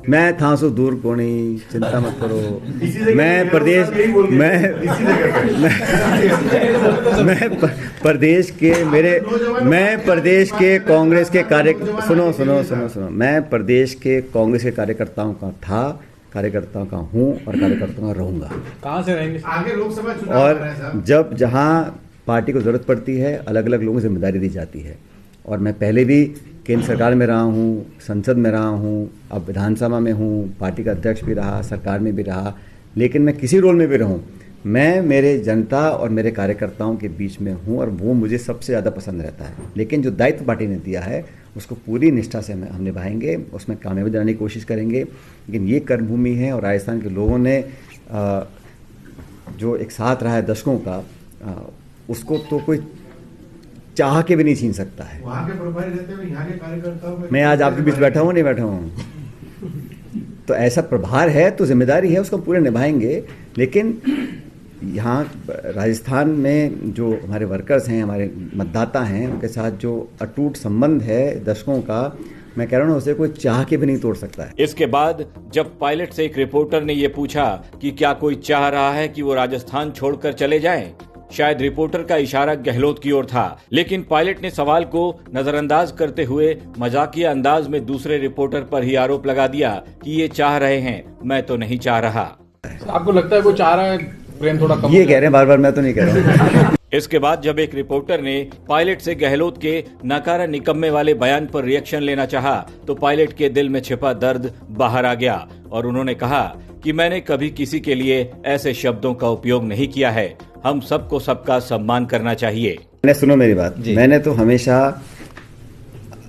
मैं था सो दूर को नहीं, चिंता मत करो। मैं प्रदेश मैं प्रदेश के कांग्रेस के सुनो, मैं प्रदेश के कांग्रेस के कार्यकर्ताओं का था, कार्यकर्ताओं का हूँ और कार्यकर्ताओं का रहूंगा। कहाँ से रहेंगे आगे लोकसभा चुनाव? और जब जहाँ पार्टी को ज़रूरत पड़ती है अलग अलग लोगों को जिम्मेदारी दी जाती है। और मैं पहले भी केंद्र सरकार में रहा हूँ, संसद में रहा हूँ, अब विधानसभा में हूँ, पार्टी का अध्यक्ष भी रहा, सरकार में भी रहा। लेकिन मैं किसी रोल में भी रहूँ, मैं मेरे जनता और मेरे कार्यकर्ताओं के बीच में हूँ और वो मुझे सबसे ज़्यादा पसंद रहता है। लेकिन जो दायित्व पार्टी ने दिया है उसको पूरी निष्ठा से हम निभाएंगे, उसमें कामयाबी दिलाने की कोशिश करेंगे। लेकिन ये कर्मभूमि है और राजस्थान के लोगों ने जो एक साथ रहा है दशकों का, उसको तो कोई चाह के भी नहीं छीन सकता है। वहाँ के प्रभारी रहते हुए यहाँ के कार्यकर्ताओं में मैं आज आपके बीच बैठा हूँ, नहीं बैठा हूँ, तो ऐसा प्रभार है तो जिम्मेदारी है, उसको पूरे निभाएंगे। लेकिन यहाँ राजस्थान में जो हमारे वर्कर्स हैं, हमारे मतदाता हैं, उनके साथ जो अटूट संबंध है दशकों का, मैं कह रहा हूँ उसे कोई चाह के भी नहीं तोड़ सकता है। इसके बाद जब पायलट से एक रिपोर्टर ने ये पूछा कि क्या कोई चाह रहा है कि वो राजस्थान छोड़कर चले जाएं, शायद रिपोर्टर का इशारा गहलोत की ओर था, लेकिन पायलट ने सवाल को नजरअंदाज करते हुए मजाकिया अंदाज में दूसरे रिपोर्टर पर ही आरोप लगा दिया कि ये चाह रहे हैं, मैं तो नहीं चाह रहा। आपको लगता है वो चाह रहा है प्रेम थोड़ा कम? ये कह रहे हैं बार बार, मैं तो नहीं कह रहा हूँ। इसके बाद जब एक रिपोर्टर ने पायलट से गहलोत के नकारा निकम्मे वाले बयान पर रिएक्शन लेना चाहा, तो पायलट के दिल में छिपा दर्द बाहर आ गया और उन्होंने कहा कि मैंने कभी किसी के लिए ऐसे शब्दों का उपयोग नहीं किया है। हम सबको सबका सम्मान करना चाहिए। सुनो मेरी बात, मैंने तो हमेशा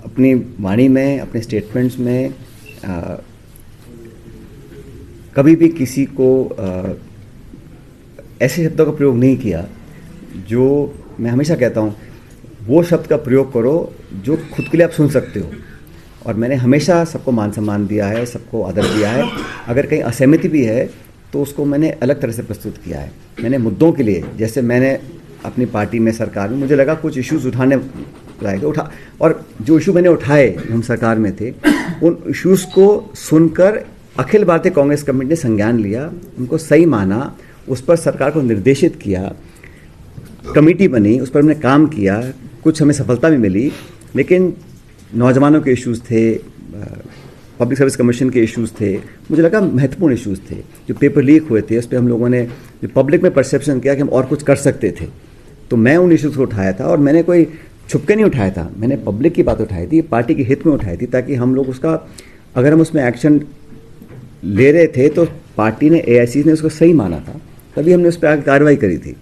अपनी वाणी में, अपने स्टेटमेंट्स में कभी भी किसी को ऐसे शब्दों का प्रयोग नहीं किया। जो मैं हमेशा कहता हूँ वो शब्द का प्रयोग करो जो खुद के लिए आप सुन सकते हो। और मैंने हमेशा सबको मान सम्मान दिया है, सबको आदर दिया है। अगर कहीं असहमति भी है तो उसको मैंने अलग तरह से प्रस्तुत किया है। मैंने मुद्दों के लिए, जैसे मैंने अपनी पार्टी में, सरकार में, मुझे लगा कुछ इश्यूज उठा, और जो इशू मैंने उठाए, हम सरकार में थे, उन इश्यूज को सुनकर अखिल भारतीय कांग्रेस कमेटी ने संज्ञान लिया, उनको सही माना, उस पर सरकार को निर्देशित किया, कमेटी बनी, उस पर हमने काम किया, कुछ हमें सफलता भी मिली। लेकिन नौजवानों के इश्यूज थे, पब्लिक सर्विस कमीशन के इश्यूज थे, मुझे लगा महत्वपूर्ण इश्यूज थे। जो पेपर लीक हुए थे उस पर हम लोगों ने जो पब्लिक में परसेप्शन किया कि हम और कुछ कर सकते थे, तो मैं उन इश्यूज को उठाया था। और मैंने कोई छुपके नहीं उठाया था, मैंने पब्लिक की बात उठाई थी, पार्टी के हित में उठाई थी, ताकि हम लोग उसका, अगर हम उसमें एक्शन ले रहे थे तो पार्टी ने, एआईसी ने उसको सही माना था, तभी हमने उस पर आगे कार्रवाई करी थी।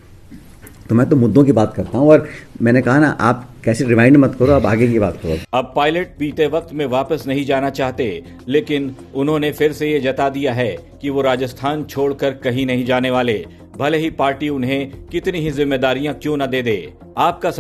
तो मैं तो मुद्दों की बात करता हूँ। और मैंने कहा ना, आप कैसे रिमाइंड मत करो, आप आगे की बात करो। अब पायलट बीते वक्त में वापस नहीं जाना चाहते, लेकिन उन्होंने फिर से ये जता दिया है कि वो राजस्थान छोड़कर कहीं नहीं जाने वाले, भले ही पार्टी उन्हें कितनी ही जिम्मेदारियां क्यों न दे दे। आपका